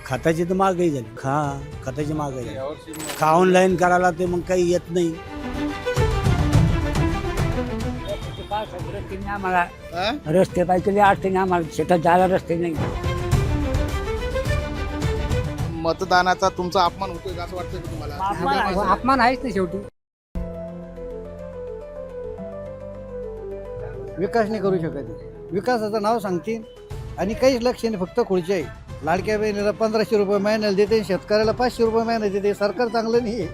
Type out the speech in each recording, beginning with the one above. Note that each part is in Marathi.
खताची तर महागाई झाली. खताची महागाई झाली. का ऑनलाईन करायला ते मग काही येत नाही. रस्ते नाही आम्हाला, हा? रस्ते पाहिजे अडचणी आम्हाला, शेतात जायला रस्ते नाही. मतदानाचा तुमचा अपमान होतोय का असं वाटतंय का तुम्हाला? अपमान आहेच ना शेवटी. विकास नाही करू शकत. विकासाचं नाव सांगतील आणि काहीच लक्ष नाही, फक्त खुर्ची आहे. लाडक्या बहिणीला 1500 रुपये महिन्याला देते, शेतकऱ्याला 500 रुपये महिन्याला देते. सरकार चांगलं नाही.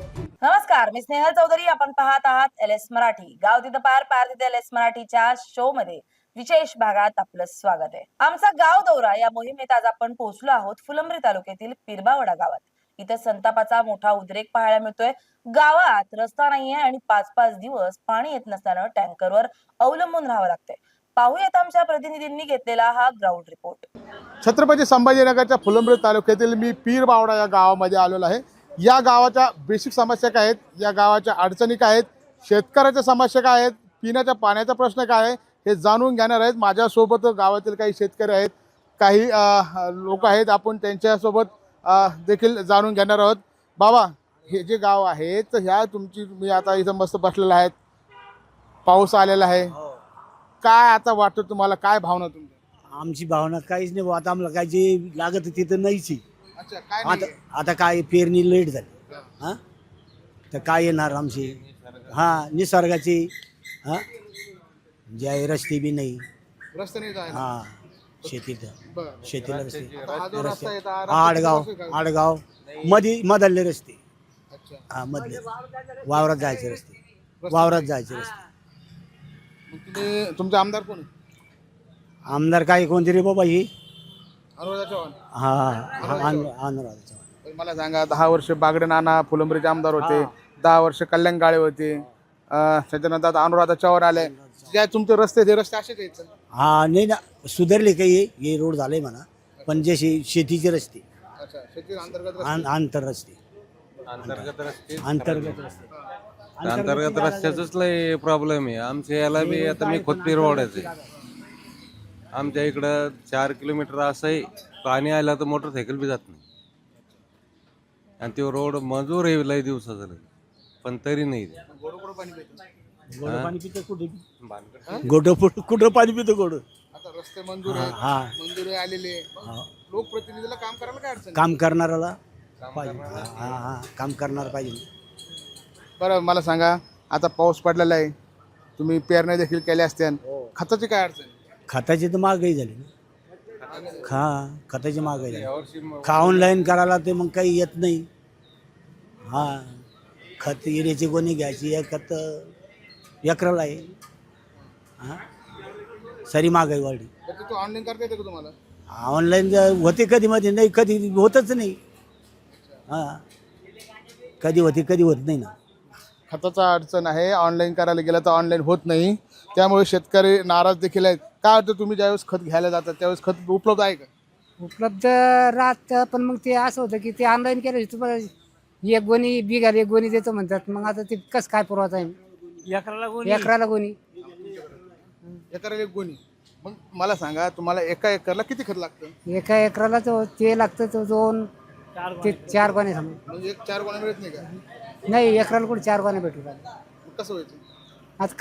नमस्कार, मी स्नेहल चौधरी. आपण पाहत आहात LS मराठी. गाव तिथं पार, पार तिथे LS मराठीच्या शो मध्ये विशेष भागात आपलं स्वागत आहे. आमचा गाव दौरा या मोहिमेत आज आपण पोहोचलो आहोत फुलंब्री तालुक्यातील पिरबावडा गावात. इथं संतापाचा मोठा उद्रेक पाहायला मिळतोय. गावात रस्ता नाहीये आणि 5-5 दिवस पाणी येत नसल्यानं टँकरवर अवलंबून राहावं लागतंय. पाहूयात आमच्या प्रतिनिधींनी घेतलेला हा ग्राउंड रिपोर्ट. छत्रपती संभाजीनगरच्या फुलंब्री तालुक्यातील मी पीरबावडा या गावामध्ये आलेलो आहे. या गावाच्या बेसिक समस्या काय आहेत, या गावाच्या अडचणी काय आहेत, शेतकऱ्याच्या समस्या काय आहेत, पिण्याच्या पाण्याचा प्रश्न काय आहे, हे जाणून घेणार आहेत. माझ्यासोबत गावातील काही शेतकरी आहेत, काही लोक आहेत. आपण त्यांच्यासोबत देखील जाणून घेणार आहोत. बाबा, हे जे गाव आहे तर ह्या तुमची, मी आता इथं मस्त बसलेला आहे, पाऊस आलेला आहे, काय आता वाटतं तुम्हाला, काय भावना तुमची? आमची भावना काहीच नाही. आता आम्हाला काय जे लागत तिथं नाहीच. अच्छा, काय आता आता काय पेरणी लेट झाली. हा, तर काय येणार आमची? निसर्गाची. जे रस्ते बी नाही. रस्ते नाही जायला? शेतीत बरं. शेतीला रस्ते. हा जो रस्ता आहे, हा रस्ता आडगाव किती वर्ष आडगाव मधले रस्ते. अच्छा. मधले वावरात जायचे रस्ते. वावरात जायचे रस्ते. मग तुम्ही, तुमचे आमदार कोण आहे? आमदार काय कोणती रे बाबा ही? अनुराधा चव्हाण. अनुराधा चव्हाण. तर मला सांगा, 10 वर्ष बागडे नाना फुलंब्रीचे आमदार होते, 10 वर्ष कल्याण काळे होते, त्याच्यानंतर आता अनुराधा चव्हाण आले. ज्या तुमचे रस्ते, ते रस्ते असेच आहेत? नाही ना, सुधारले काही. हे रोड झाले म्हणा, पण जे शेतीचे रस्ते, अच्छा, शेती अंतर्गत रस्ते. आंतर रस्ते, अंतर्गत रस्त्याच लय प्रॉब्लेम आहे आमच्या याला बी. आता मी खुद पिरवाड्याचे, आमच्या इकडं 4 किलोमीटर असं आहे, पाणी आलं तर मोटरसायकल बी जात नाही. आणि ते रोड मंजूर आहे लय दिवसाचं लय, पण तरी नाही. गोडं पाणी पितं. गोड पाणी पितो कुठं पाणी पितो गोड. आता रस्ते मंजूर आहेत, मंजुरी आलेले. लोकप्रतिनिधीला काम करायला काय अडचण? काम करणाऱ्याला पाहिजे. काम करणार पाहिजे. बरं, मला सांगा, आता पाऊस पडलेला आहे, तुम्ही पेरण्या देखील केल्या असत्या, खताची काय अडचण? खताची तर महागाई झाली. खताची महागाई झाली. ऑनलाईन करायला ते मग काही येत नाही. खत युरियाची गोणी घ्यायची, एक खत एकराला आहे. सारी महागाई वाढली. तू ऑनलाईन करता येते का तुम्हाला? ऑनलाईन होते कधी मध्ये, नाही कधी होतच नाही. कधी होते कधी होत नाही ना. खताचा अडचण आहे, ऑनलाईन करायला गेलं तर ऑनलाईन होत नाही, त्यामुळे शेतकरी नाराज देखील आहेत. काय वाटतं, तुम्ही ज्यावेळेस खत घ्यायला जातात त्यावेळेस खत उपलब्ध आहे का? उपलब्ध राहतं, पण मग ते असं होतं की ते ऑनलाईन केलं तुम्हाला एक गोणी बिघाल एक गोणी देतो म्हणतात. मग आता ते कसं काय पुरवत आहे? एकराला गोणी. एकराला एक गोणी. मग मला सांगा, तुम्हाला एका एकरला किती खत लागतं? एका एकराला ते लागतं तो 2 ते 4 गोण्या समजा. म्हणजे 4 गोण्या मिळत नाही का? नाही, एकराला कुठे 4 गोण्या भेटू लागल्या. मग कसं व्हायचं? आता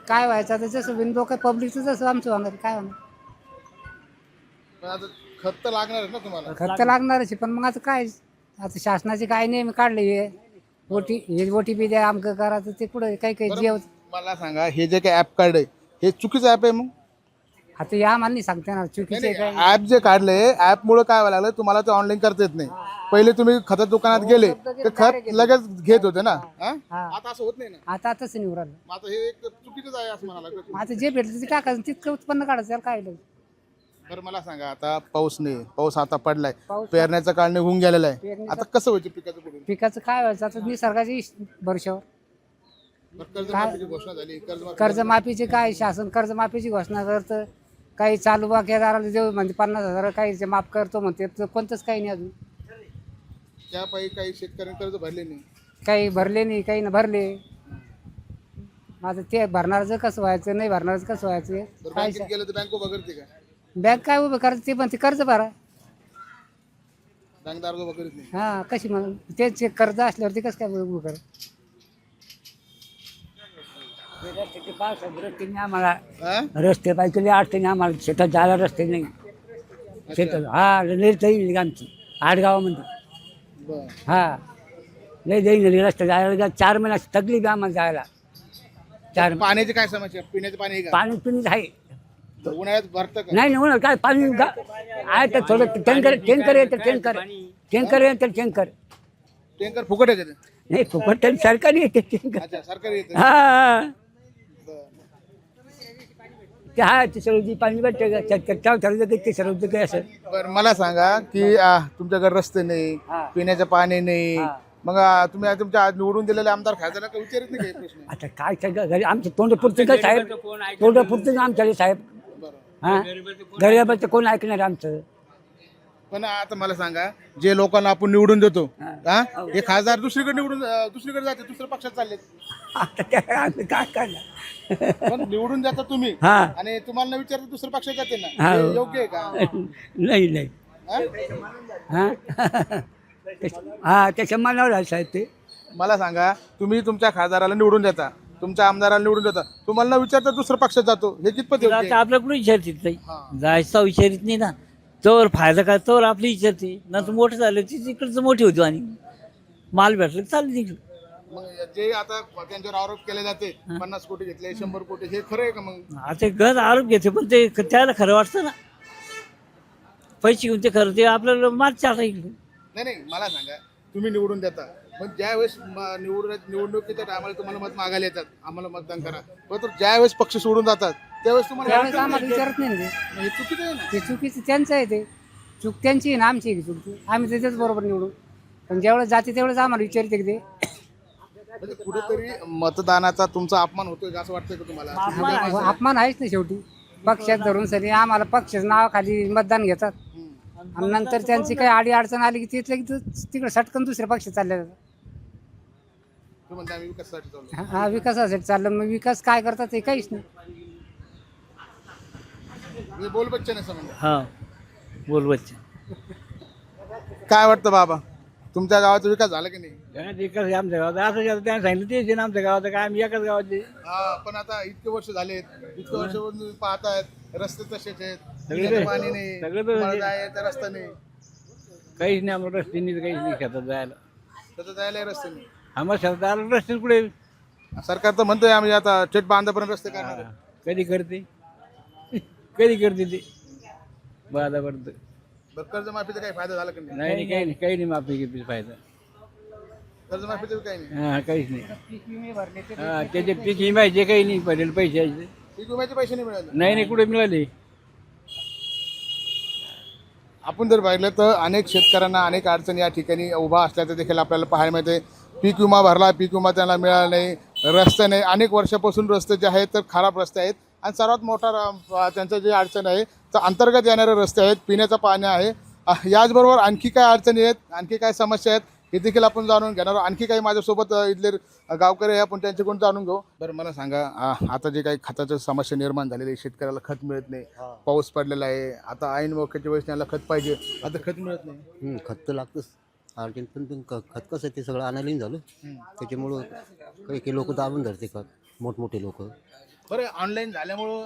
काय व्हायचं? आता जसं बिंदू काय पब्लिकचं जसं आमचं होणार, काय होणार? पण आता खत तर लागणार आहे ना तुम्हाला? खत तर लागणारच आहे, पण मग आता काय, आता शासनाचे काय नियम काढले, हे OTP द्या, अमकं करा, तर ते कुठं काही जेव. मला सांगा, हे जे काही ऍप काढलंय हे चुकीचं ऍप आहे. मग आता या माननी सांगते ना चुकीचे काय. ऍप जे काढले, ऍप मुळे काय व्हायला लागलं, तुम्हाला ते ऑनलाईन करता येत नाही. पहिले तुम्ही खत दुकानात गेले ते खत लगेच घेत होते ना. आता असं होत नाही ना. आता तसं निवडायला. आता हे एक चुकीचंच आहे असं म्हणाला. आता जे भेटलं ते टाकायचं, तितकं उत्पन्न काढायचं, त्याला काय नाही. बरं, मला सांगा, आता पाऊस नाही, पाऊस आता पडलाय, पाऊस पेरण्याचा काळ निघून गेलेला आहे, पेरणीचा- आता कसं व्हायचं पिकाचं पुढे? पिकाचं काय व्हायचं? आता निसर्गाची भरशावर. कर्जमाफीची घोषणा झाली, कर्जमाफीची काय, शासन कर्जमाफीची घोषणा करतं, काही चालू बाकीदाराला देऊ म्हणजे 50,000, काही माफ करतो म्हणते, तर कोणतंच काही नाही. अजून त्यापायी काही शेतकऱ्यांनी कर्ज भरले नाही. काही भरले नाही, काही ना भरले. माझं ते भरणारचं कसं व्हायचं, नाही भरणारचं कसं व्हायचं? बँकेत गेलं तर बँक उभं करते का? बँक काय उभं करते? ते पण ते कर्ज भरा. बँकदार उभं करीत नाही. हा कशी मग त्यांचे कर्ज असल्यावर ते कसं काय उभं कर रस्ते नाही आम्हाला, हा? रस्ते पाहिजे अडचणी आम्हाला, शेतात जायला रस्ते नाही. शेतात हा लई जाईल आमची 8 गावामध्ये. बरं. हा लई जाईल रस्ते जायला 4 महिना तकलीफ आहे आम्हाला जायला. 4 पाण्याची काय समस्या? पिण्याचं पाणी आहे का? पाणी पिणीच आहे. उन्हाळ्यात भरतं का? नाही नाही म्हणून काय पाणी आहे तर थोडं टँकर टँकर येतं टँकर टँकर येतं टँकर. टँकर फुकट आहे का? नाही फुकट तरी सरकारी येते टँकर. अच्छा, सरकारी येतं. हा बरं. ते हा ते सर्व पाणी भेटतं ठरवलं की ते सर्व काही असं. बरं, मला सांगा की तुमच्याकडे रस्ते नाही, हा. पिण्याचं पाणी नाही, हा. मग तुम्ही आता तुमच्या निवडून दिलेले आमदार खासदार का विचारत नाही काही प्रश्न? आता काय सगळं घरी आमचं तोंडपुरतं काय साहेब, तोंडपुरतं आमच्याकडे साहेब. बरं. हा गरीबाचं कोण ऐकणार आमचं. पण आता मला सांगा, जे लोकांना आपण निवडून देतो, हा. हा, हे खासदार दुसरीकडे जाते, दुसऱ्या पक्षात चालले. आता त्या आम्ही काय करणार. पण निवडून देता तुम्ही हा आणि तुम्हाला न विचारता दुसऱ्या पक्षात जाते ना, हा. हे योग्य आहे का? नाही नाही हा? हा हा त्याच्या मनावर आहे साहेब ते. मला सांगा, तुम्ही तुमच्या खासदाराला निवडून देता, तुमच्या आमदाराला निवडून देता, तुम्हाला न विचारता दुसऱ्या पक्षात जातो, हे कितपत योग्य आहे? आता आपल्याकडून विचारत नाही, हा. जायचा विचारित नाही ना. तोवर फायदा काय, तोवर आपली विचारते. नंतर मोठं झालं ती तिकडचं मोठी होती आणि माल भेटलं चालली तिकडं. मग जे आता त्यांच्यावर आरोप केले जाते, 50 कोटी घेतले, 100 कोटी, हे खरं आहे का? मग आता गज आरोप घेते पण ते त्याला खरं वाटतं ना. पैसे घेऊन ते खरं ते आपल्याला माल चालता इकडे. नाही नाही, मला सांगा, तुम्ही निवडून देता, पण ज्यावेळेस निवडणुकीच्या टायमाला तुम्हाला मत मागायला येतात, आम्हाला मतदान करा, पण ज्यावेळेस पक्ष सोडून जातात त्यावेळेस तुम्हाला त्यावेळेस आम्हाला विचारत नाही ना हे चुकीचं आहे ना. ते चुकीचं त्यांचं आहे. ते चूक त्यांची आहे ना आमची आहे की चूक. आम्ही त्याच्याच बरोबर निवडू. पण ज्यावेळेस जाते त्यावेळेस आम्हाला विचारते की ते म्हणजे कुठेतरी मतदानाचा तुमचा अपमान होतोय असं वाटतंय का तुम्हाला? अपमान आहेच ना शेवटी. पक्षात धरून सरी आम्हाला पक्षाच्या नावाखाली मतदान घेतात आणि नंतर त्यांची काही आडी अडचण आली की तिथलं की तिकडे सटकन दुसऱ्या पक्षात चालल्या जातात. तुम्ही म्हणता आम्ही विकासासाठी चाललो. हा विकासासाठी चाललं, मग विकास काय करतात ते काहीच नाही. म्हणजे बोल बच्चन आहे समजा. हा बोल बच्चे. काय वाटतं बाबा, तुमच्या गावाचा विकास झाला की नाही? विकास आमच्या गावात असं त्यांना सांगितलं तेच ना. आमच्या गावात काय आम्ही एकाच गावाचे. हा, पण आता इतके वर्ष झालेत, इतके वर्ष तुम्ही पाहतायत, रस्ते तसेच आहेत, सगळे पिण्याचं पाणी नाही, सगळे तुम्हाला जायचा रस्ता नाही, काहीच नाही आम्हाला रस्ते नाही, काहीच नाही शेतात जायला. त्याचं जायला रस्ते नाही. आम्हाला शेतात जायला रस्ते कुठे. सरकार तर म्हणतोय आम्ही आता चेट बांधापर्यंत रस्ते करणार आहे. कधी करते कधी करते ते बाधापर्यंत. बरं, कर्जमाफीचा काही फायदा झाला की नाही? नाही काही नाही माफी घेतली फायदा. कर्जमाफीचं काही नाही. हा काहीच नाही. हा त्याचे पीक विमायचे काही नाही पडलेले पैशाचे. पीक विम्याचे पैसे नाही मिळाले. नाही कुठे मिळाले. आपण जर पाहिलं तर अनेक शेतकऱ्यांना अनेक अडचणी या ठिकाणी उभा असल्याचं देखील आपल्याला पाहायला मिळते. पीक विमा भरला, पीक विमा त्यांना मिळाला नाही, रस्ते नाही, अनेक वर्षापासून रस्ते जे आहेत तर खराब रस्ते आहेत. आणि सर्वात मोठा त्यांचं जे अडचण आहे तर अंतर्गत येणारे रस्ते आहेत, पिण्याचं पाणी आहे. याचबरोबर आणखी काय अडचणी आहेत, आणखी काय समस्या आहेत हे देखील आपण जाणून घेणार. आणखी काही माझ्यासोबत इथले गावकरी आहे, आपण त्यांच्याकडून जाणून घेऊ. बरं, मला सांगा, आता जे काही खताची समस्या निर्माण झालेली आहे, शेतकऱ्याला खत मिळत नाही, पाऊस पडलेला आहे, आता ऐन मोक्याच्या वेळेस त्यांना खत पाहिजे, आता खत मिळत नाही. खत तर लागतंच अर्जंट, पण खत कसं आहे ते सगळं आणायला झालं. त्याच्यामुळं काही लोक दाबून धरते खत, मोठमोठे लोक. बरं, ऑनलाईन झाल्यामुळं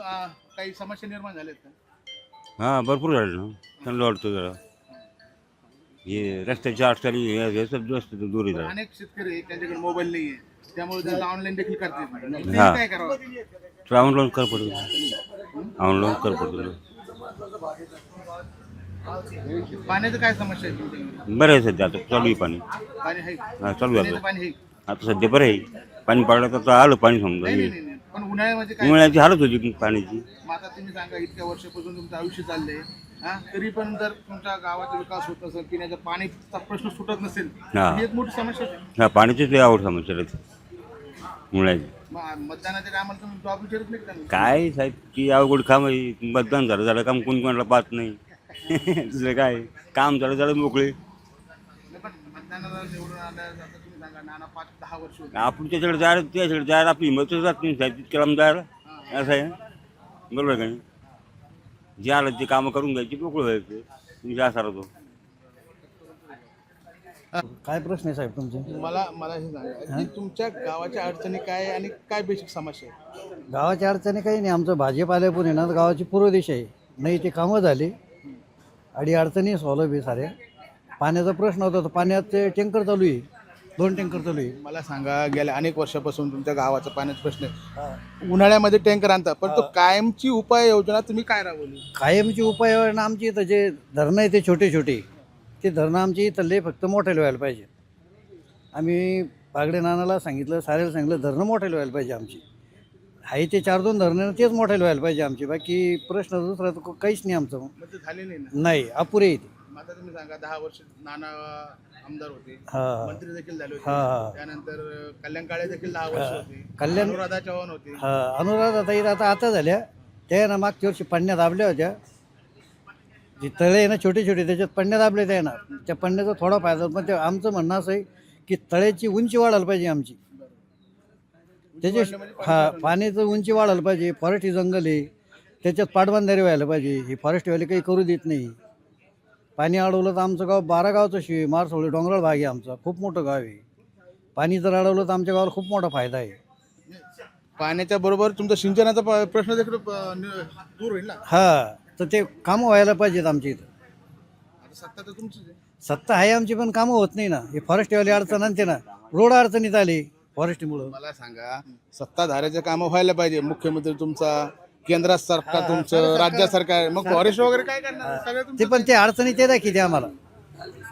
काही समस्या निर्माण झाल्यात का? हां, भरपूर झालं ना. चांगलं वाटतं जरा. हे रस्त्याच्या अडचणी हे सब जास्त दूर आहे. अनेक शेतकरी आहेत, त्यांच्याकडे मोबाईल नाही आहे, त्यामुळे त्यांना ऑनलाईन देखील करता येत नाही. हा. काय करावं? तर ऑनलाईन कर पडतो, ऑनलाईन कर पडतो. पाण्याचं काय समस्या आहे तुमच्याकडे? बरं आहे सध्या, आता चालू आहे पाणी. पाणी आहे? हां, चालू आहे पिण्याचं आता. पाणी आहे? आता सध्या बरं आहे. पाणी पडलं तर आलं पाणी समजा. नाही, नाही, नाही. पण उन्हाळ्यामध्ये काय? उन्हाळ्याची हालत होती पाण्याची. मग आता तुम्ही सांगा, इतक्या वर्षापासून तुमचं आयुष्य चाललंय, हा, तरी पण जर तुमच्या गावाचा विकास होत नसेल, पिण्याच्या पाणीचा प्रश्न सुटत नसेल, हा. ही एक मोठी समस्या आहे. हां, पाण्याचीच लई आवड समस्या आहे उन्हाळ्याची. मग मतदानाच्या टायमाला तुम्ही जॉब विचारत नाही का त्यांना? काय साहेब की अवघड काम आहे. मतदान झालं काम कोण कोणाला पाहत नाही. दुसरं काय काम झालं मोकळे. नाही, पण मतदानाला निवडून आलं आता तुम्ही सांगा, नाना 5-10 वर्ष होते. आपण त्याच्याकडे जायला आपली हिंमतच जात नाही साहेब, तितक्या लांब जायला. असं आहे ना, बरोबर आहे का नाही? जे आलं ते कामं करून घ्यायची, मोकळं व्हायचं. तुम्ही असा राहतो. काय प्रश्न आहे साहेब तुमचे? मला मला हे सांगा की तुमच्या गावाच्या अडचणी काय आहे आणि काय बेसिक समस्या आहे? गावाच्या अडचणी काही नाही. आमचं भाजप आल्यापूर्वी ना गावाची पूर्व दिशा आहे, नाही ते कामं झाली आणि अडचणी सॉल्व्ह आहे साऱ्या. पाण्याचा प्रश्न होता तर पाण्याचे टँकर चालू आहे, 2 टँकर चालू आहे. मला सांगा, गेल्या अनेक वर्षापासून तुमच्या गावाचा पाण्याचा प्रश्न आहे. उन्हाळ्यामध्ये टँकर आणता, पण तो कायमची उपाययोजना तुम्ही काय राबवली? कायमची उपाययोजना आमची इथं जे धरणं आहे ते छोटे छोटे, ते धरणं आमची इथले फक्त मोठे व्हायला पाहिजे. आम्ही बागडे नानाला सांगितलं, साऱ्याला सांगितलं धरणं मोठे व्हायला पाहिजे आमची. आहे ते 4-2 धरणं तेच मोठे व्हायला पाहिजे आमची. बाकी प्रश्न दुसरा तर काहीच नाही आमचं. म्हणजे झाले नाही ना? नाही, अपुरे आहे ते. आता तुम्ही सांगा, 10 वर्ष नाना आमदार होते, हा. मंत्री देखील झाले हा. होते. त्यानंतर कल्याण काळे देखील 10 वर्ष होते. कल्याण अनुराधा चव्हाण होते. अनुराधाताई आता झाल्या, त्या ना मागच्या वर्षी पण्या दाबल्या होत्या. जे तळे आहे ना छोटे छोटे, त्याच्यात पण्या दाबले त्या ना, त्या पण्याचा थोडा फायदा. पण ते आमचं म्हणणं असं आहे की तळ्याची उंची वाढायला पाहिजे आमची. त्याचे पाण्याचं उंची वाढायला पाहिजे. फॉरेस्ट जंगल आहे, त्याच्यात पाटबंधारे व्हायला पाहिजे. हे फॉरेस्टवाले काही करू देत नाही. पाणी अडवलं तर आमचं गाव 12 गावचं शिवाय मारसोळी डोंगराळ भाग आहे आमचा, खूप मोठं गाव आहे. पाणी जर अडवलं तर आमच्या गावाला खूप मोठा फायदा आहे. पाण्याच्या बरोबर तुमचा सिंचनाचा प्रश्न देखील दूर होईल ना? हा, तर ते कामं व्हायला पाहिजेत आमच्या इथं. आता सत्ता तर तुमचीच आहे. सत्ता आहे आमची, पण कामं होत नाही ना. हे फॉरेस्टवाले अडचण आणते ना, रोड अडचणीत आले फॉरेस्टमुळं. मला सांगा, सत्ताधाऱ्याचे कामं व्हायला पाहिजे. मुख्यमंत्री तुमचा, केंद्र सरकार तुमचं, राज्य सरकार, मग फॉरेस्ट वगैरे काय करणार? सगळं तुमचं. ते पण ते अडचणी ते दाखवते आम्हाला.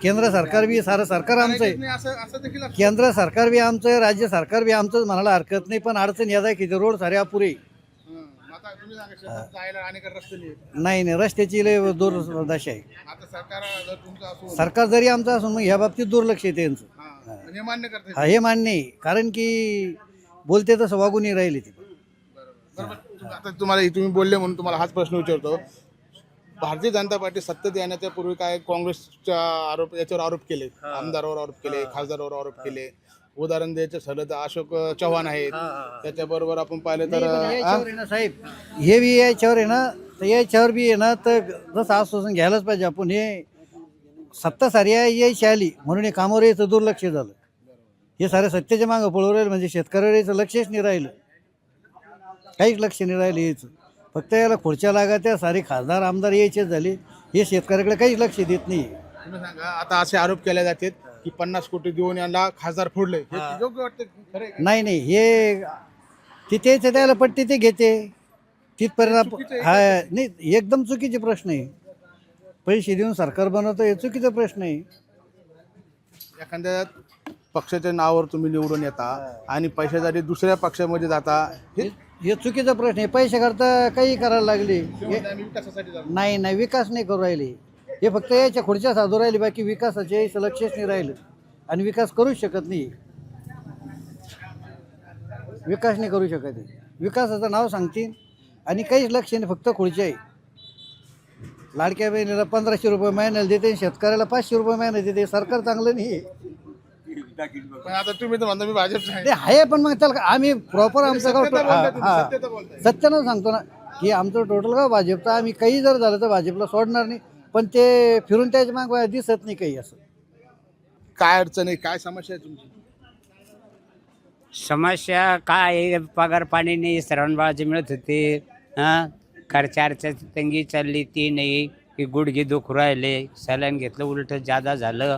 केंद्र सरकार बी, सारं सरकार आमचं आहे. असं देखील असतं. केंद्र सरकार बी आमचं आहे, राज्य सरकार बी आमचंच म्हणायला हरकत नाही. पण अडचण या दाखवते, रोड सारे अपुरे. आता तुम्ही सांगा, शेतात जायला अनेक रस्ते नाहीत. नाही, रस्त्याची लय दुर्दशा आहे. आता सरकार जर तुमचं असो, सरकार जरी आमचं असून मग ह्या बाबतीत दुर्लक्ष आहे त्यांचं. म्हणजे मान्य करते. हा, हे मान्य आहे. कारण की बोलते तसं वागूनही राहिले ते. बरोबर. आता तुम्ही बोलले म्हणून तुम्हाला हाच प्रश्न विचारतो. भारतीय जनता पार्टी सत्तेत येण्याच्या पूर्वी काय काँग्रेसच्या याच्यावर आरोप केले, आमदारावर आरोप केले, खासदारावर आरोप केले. उदाहरण द्यायचं झालं तर अशोक चव्हाण आहेत. त्याच्याबरोबर आपण पाहिलं तर याच्यावर आहे ना साहेब, हे बी याच्यावर आहे ना, तर याच्यावर बी आहे ना, तर जसं आश्वासन घ्यायलाच पाहिजे आपण. हे सत्ता सारी यायची आली म्हणून हे कामावर यायचं दुर्लक्ष झालं. हे सारे सत्तेच्या मागं पळू राहिलं, म्हणजे शेतकऱ्यावर यायचं लक्षच नाही राहिलं, काहीच लक्ष नाही राहिलं यायचं. फक्त याला खुर्च्या लागायच्या, सारे खासदार आमदार यायचेच झाले. हे शेतकऱ्याकडे काहीच लक्ष देत नाही. तुम्ही सांगा, आता असे आरोप केले जातात की 50 कोटी देऊन यांना खासदार फोडले, हे योग्य वाटतं? खरं आहे का? नाही, हे तिथे त्याला पट्टी ते घेते तिथपर्यंत. हा, नाही, एकदम चुकीचे प्रश्न आहे. पैसे देऊन सरकार बनवतं, हे चुकीचा प्रश्न आहे. एखाद्या पक्षाच्या नावावर तुम्ही निवडून येता आणि पैशासाठी दुसऱ्या पक्षामध्ये जाता, हे चुकीचा प्रश्न आहे. पैसे करता काही करायला लागले. विकासासाठी जाता. नाही, विकास नाही करू राहिले. हे फक्त याच्या खुर्च्या साधू राहिले, बाकी विकासाचे याचं लक्षच नाही राहिलं. आणि विकास करूच शकत नाही. विकास नाही करू शकत. विकासाचं नाव सांगतील आणि काहीच लक्ष नाही, फक्त खुर्च्या आहे. लाडक्या बहिणीला 1500 रुपये महिन्याला देते, शेतकऱ्याला 500 रुपये महिन्याला देते. सरकार चांगलं नाही पण आता तुम्ही तर म्हणता मी भाजपचं आहे. ते आहे, पण मग त्याला आम्ही प्रॉपर आमचं गाव सत्य बोलताय. सत्यानं सांगतो ना की आमचं टोटल गाव भाजपचं. आम्ही काही जर झालं तर भाजपला सोडणार नाही. पण ते फिरून त्याच्या मागे दिसत नाही काही असं. काय अडचण आहे, काय समस्या आहे तुमची? समस्या काय आहे, पगार पाणी नाही, श्रावणबाळाचे मिळत होते. हां, खर्चाची तंगी चालली ती नाही. की गुडघे दुख राहिले, सलाईन घेतलं उलट जादा झालं.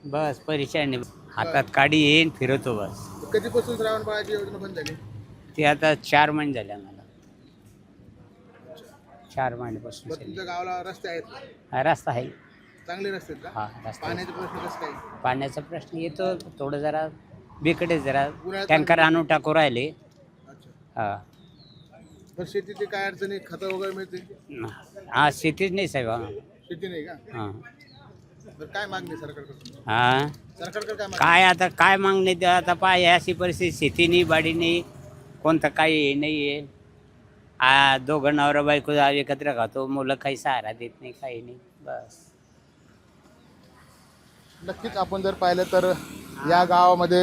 बस परेशानी, हातात काडी येईन फिरतो बस. कधीपासून श्रावण बाळाची योजना बंद झाली? ते आता 4 महिने झाले आम्हाला. 4 महिन्यापासून बरं, तुमच्या गावाला रस्ते आहेत का? हा, रस्ता आहे. चांगले रस्ते आहेत का? हा, रस्ता. पाण्याचा प्रश्न कसं काय? पाण्याचा प्रश्न येतो थोडं, जरा बिकटे, जरा उन्हाळ्यात टँकर आणून टाकू राहिले. अच्छा. हा, बरं, शेतीची काय अडचणी, खतं वगैरे मिळते? हा, शेतीच नाही साहेब. हा, शेती नाही का? हा. बरं, काय मागणी सरकारकडे? हा, सरकारकडे काय मागणी? काय आता काय मागणे ते, आता पाय अशी परिस्थिती, शेती नाही, बाडी नाही, कोणतं काही हे नाही आहे. दोघं नवरा बायको एकत्र खातो, मुलं काही सहारा देत नाही, काही नाही. बस. नक्कीच आपण जर पाहिलं तर या गावामध्ये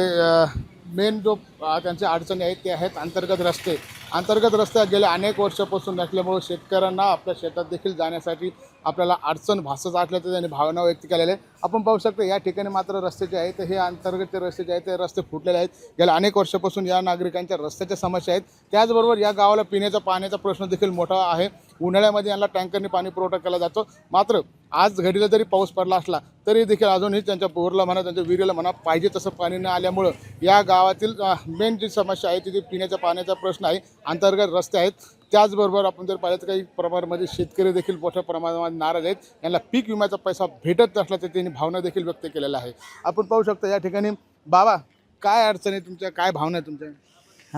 मेन जो त्यांच्या अडचणी आहेत ते आहेत अंतर्गत रस्ते. अंतर्गत रस्ते गेल्या अनेक वर्षापासून नसल्यामुळे शेतकऱ्यांना आपल्या शेतात देखील जाण्यासाठी आपल्याला अडचण भासत असल्याचं त्यांनी भावना व्यक्त केलेल्या आहे. आपण पाहू शकतो या ठिकाणी मात्र रस्ते जे आहेत हे अंतर्गत रस्ते जे आहेत ते रस्ते फुटलेले आहेत. गेल्या अनेक वर्षापासून या नागरिकांच्या रस्त्याच्या समस्या आहेत. त्याचबरोबर या गावाला पिण्याचा पाण्याचा प्रश्न देखील मोठा आहे. उन्हाळ्यामध्ये यांना टँकरने पाणी पुरवठा केला जातो. मात्र आज घडीला जरी पाऊस पडला असला तरी देखील अजूनही त्यांच्या बोरला म्हणा त्यांच्या विहिरीला म्हणा पाहिजे तसं पाणी न आल्यामुळं या गावातील मेन जी समस्या आहे ती पिण्याच्या पाण्याचा प्रश्न आहे. अंतर्गत रस्ते आहेत. त्याचबरोबर आपण जर पाहिलं तर काही प्रमाणामध्ये शेतकरी देखील मोठ्या प्रमाणामध्ये नाराज आहेत. यांना पीक विम्याचा पैसा भेटत नसल्याचं त्यांनी भावना देखील व्यक्त केलेल्या आहे. आपण पाहू शकतो या ठिकाणी. बाबा, काय अडचण आहे तुमच्या, काय भावना आहे तुमच्या?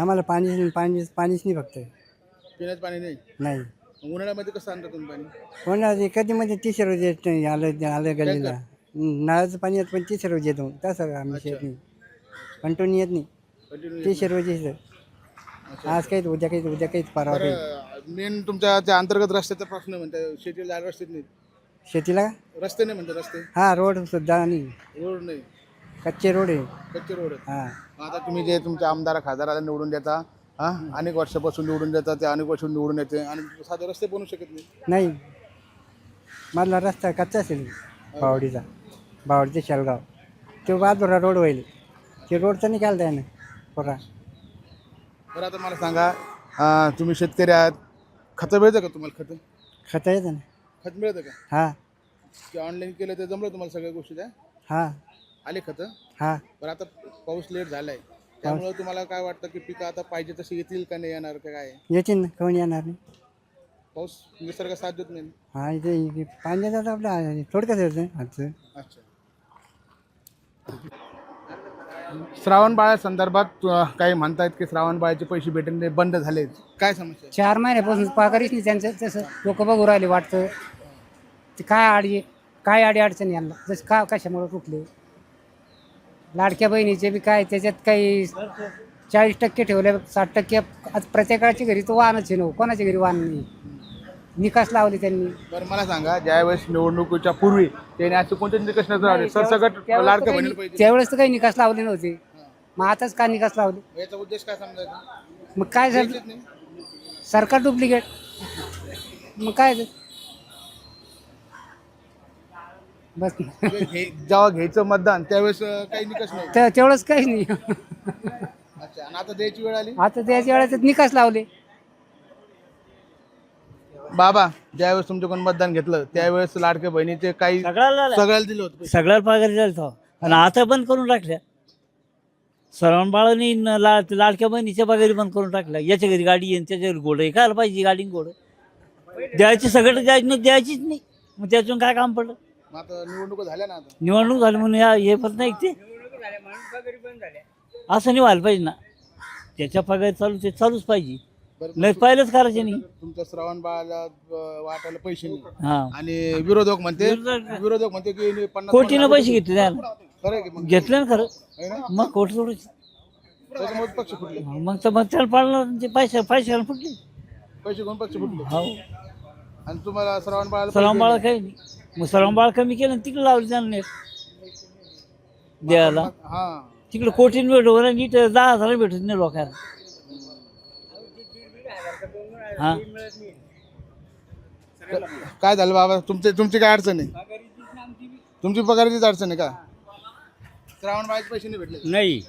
आम्हाला पाणीच नाही फक्त. पिण्याचं पाणी नाही. उन्हाळ्यामध्ये कसं आणता तुम्ही पाणी? कोणा कधी मध्ये 30 रोज येत नाही. आलं गल्लीला नळाचं पाणी येत पण 30 रोज येतो. तसं आम्ही शेत नाही कंटिन्यू येत नाही. 30 रोज येतं. आज काही उद्या काही परवा काही. मेन तुमच्या त्या अंतर्गत रस्त्याचा प्रश्न म्हणतात. शेतीला जायला रस्ते नाही. शेतीला रस्ते नाही म्हणतात. रस्ते हा रोड सुद्धा नाही. रोड नाही. कच्चे रोड आहे. कच्चे रोड आहेत. हा आता तुम्ही जे तुमच्या आमदार खासदाराला निवडून देता, अनेक वर्षापासून निवडून देतात, ते अनेक वर्षापासून निवडून येते आणि साधे रस्ते बनवू शकत नाही. नाही. मधला रस्ता कच्चा असेल बावडीचा शेलगाव. तो बाजूला रोड होईल. ते रोडचं नाही केलं त्यानं पुरा. बरं आता मला सांगा, तुम्ही शेतकरी आहात, खतं मिळतं का तुम्हाला? खतं येतं ना. खत मिळतं का? हा की ऑनलाईन केलं ते जमलं तुम्हाला सगळ्या गोष्टी त्या? हा आले खतं? हा बरं आता पाऊस लेट झालाय त्यामुळे तुम्हाला काय वाटतं की पिकं आता पाहिजे तशी येतील का नाही येणार का काय? येतील ना. कोण येणार नाही. पाऊस निसर्ग साथ देत नाही. हा इथे पाणी जातं आपलं थोडक्यात येतं आजचं. अच्छा. श्रावण बाळा संदर्भात काही म्हणतायत की श्रावण बाळाचे पैसे भेटणे बंद झाले. काय समस्या? 4 महिन्यापासून पगारीच नाही त्यांचं. तसं लोक बघू राहिले वाटतं. ते काय आडी अडचण यांना जसं कशामुळे कुठले लाडक्या बहिणीचे बी काय त्याच्यात काही 40% ठेवले. 60% आज प्रत्येकाच्या घरी तो वाहनच आहे. कोणाच्या घरी वाहन नाही. निकास लावले त्यांनी. बरं मला सांगा, ज्यावेळेस निवडणुकीच्या पूर्वी त्याने असे कोणते निकष नजर आले सरसकट लाडक्या बहिणीला पैसे? त्यावेळेस तर काही निकास लावले नव्हते. मग आताच का निकास लावले? याचा उद्देश काय समजायचा? मग काय झालं? सरकार डुप्लिकेट. मग काय बस. जेव्हा घ्यायचं मतदान त्यावेळेस काही निकष नाही. तेवढंच काही नाही. अच्छा. आणि आता द्यायची वेळ आली. आता त्याच्या वेळेस निकास लावले. बाबा, ज्यावेळेस तुमच्याकडून मतदान घेतलं त्यावेळेस लाडक्या बहिणीचे काही सगळ्याला दिलं होतं? सगळ्याला पगार द्यायचा आणि आता बंद करून टाकल्या. श्रावण बाळांनी लाडक्या बहिणीच्या पगारी बंद करून टाकल्या. याच्या घरी गाडी येईन त्याच्या घरी घोडं खायला पाहिजे. गाडी घोडं द्यायची सगळं द्यायचीच नाही. मग त्यातून काय काम पडलं? आता निवडणूक झाल्या ना. आता निवडणूक झाली म्हणून हे पण नाही ते असं नाही व्हायला पाहिजे ना. त्याच्या पगार ते चालूच पाहिजे. नाही पहिलंच करायचे नाही. तुमच्या श्रावण बाळाला वाटायला पैसे नाही हा आणि विरोधक म्हणते की 50 कोटीनं पैसे घेतले त्याला. खरं आहे की मग? घेतले ना खरं. आहे ना? मग कोटी थोडंच. त्याच्यामुळे पक्ष फुटले. मग त्याला पाडणार ते पैशाला फुटले. पैसे घेऊन पक्ष फुटले. हो. आणि तुम्हाला श्रावण बाळाला श्रावण बाळा काही नाही. मग श्रावण बाळा कमी केलं तिकडे लावले त्याला द्यायला. हा. तिकडे कोटीन भेटू ना नीट 10,000 भेटत नाही लोकांना. हा काय झालं बाबा? तुमची काय अडचण आहे? तुमची पगाराचीच अडचण आहे का? श्रावण बाळाचे पैसे नाही भेटले? नाही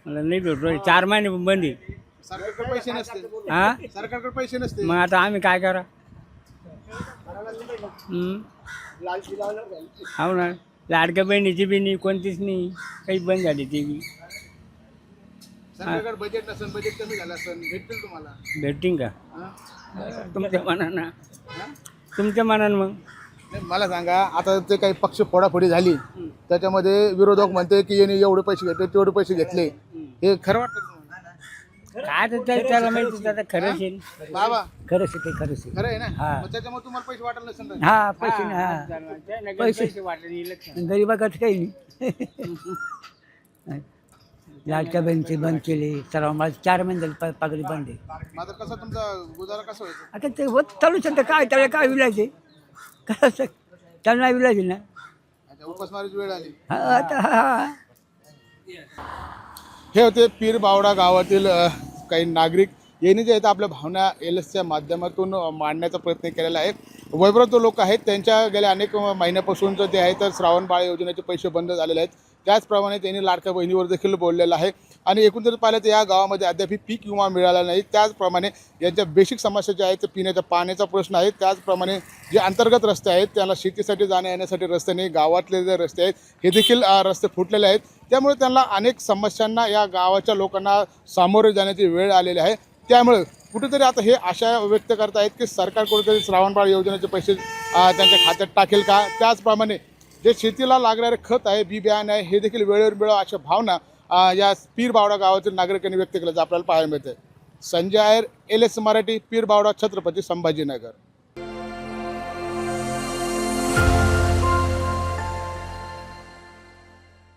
मला नाही भेटलो. 4 महिने बंद आहे. सरकारकडे पैसे नसते. हा सरकारकडे पैसे नसते. मग आता आम्ही काय करा? हो ना. लाडक्या बहिणीची बी नाही कोणतीच नाही. काही बंद झाली ती बी. सरकारकडे बजेट नसेल, बजेट कमी झालं असेल, भेटतील तुम्हाला. भेटतील का? हा? तुमच्या मनानं. तुमच्या मनानं. मग नाही, मला सांगा, आता ते काही पक्ष फोडाफोडी झाली त्याच्यामध्ये विरोधक म्हणते की यांनी एवढे पैसे घेतले तेवढे पैसे घेतले. हे खरं वाटतं तुम्हाला? काय तर त्याला माहिती. आता खरंच आहे. बाबा, खरंच आहे ते. खरंच आहे. खरं आहे ना? हा. मग त्याच्यामुळे तुम्हाला पैसे वाटायला नसेल ना? हा पैसे नाही. हा पैसे वाटलं इलेक्शन. गरीबाकडे काही नाही. लाडक्या बहिणीचे बंद केले. सर्व मला 4 महिने झाले पगारी बंद आहे. मग आता कसं तुमचा गुजारा कसं व्हायचं? आता ते होत चालू शकतं. काय त्याला काय विलाज आहे? कसं त्याला नाही विलाज आहे ना. अच्छा, उपासमारीची वेळ आली. हा आता हा. हे होते पीर बावडा गावातील काही नागरिक यांनी जे आहेत आपल्या भावना LSच्या माध्यमातून मांडण्याचा प्रयत्न केलेला आहे. वयोवृद्ध लोक आहेत, त्यांच्या गेल्या अनेक महिन्यापासूनचं जे आहे तर श्रावण बाळ योजनेचे पैसे बंद झालेले आहेत. त्याचप्रमाणे त्यांनी लाडक्या बहिणीवर देखील बोललेलं आहे. आणि एकूण जर पाहिलं तर या गावामध्ये अद्याप पीक विमा मिळाला नाही. त्याचप्रमाणे यांच्या बेसिक समस्या ज्या आहेत ते पिण्याच्या पाण्याचा प्रश्न आहे. त्याचप्रमाणे जे अंतर्गत रस्ते आहेत त्याला शेतीसाठी जाण्या येण्यासाठी रस्ते नाही, गावातले जे रस्ते आहेत हे देखील रस्ते फुटलेले आहेत. त्यामुळे त्यांना अनेक समस्यांना या गावाच्या लोकांना सामोरे जाण्याची वेळ आलेली आहे. त्यामुळे कुठेतरी आता हे आशा व्यक्त करत आहेत की सरकार कुठेतरी श्रावणबाळ योजनेचे पैसे त्यांच्या खात्यात टाकेल का. त्याचप्रमाणे जे शेतीला लागणारे खत आहे, बी बियाणे आहे हे देखील वेळेवर मिळावं अशा भावना या पीरबावडा गावातील नागरिकांनी व्यक्त केल्याचं आपल्याला पाहायला मिळतं. संजय आयर, LS मराठी, पीरबावडा, छत्रपती संभाजीनगर.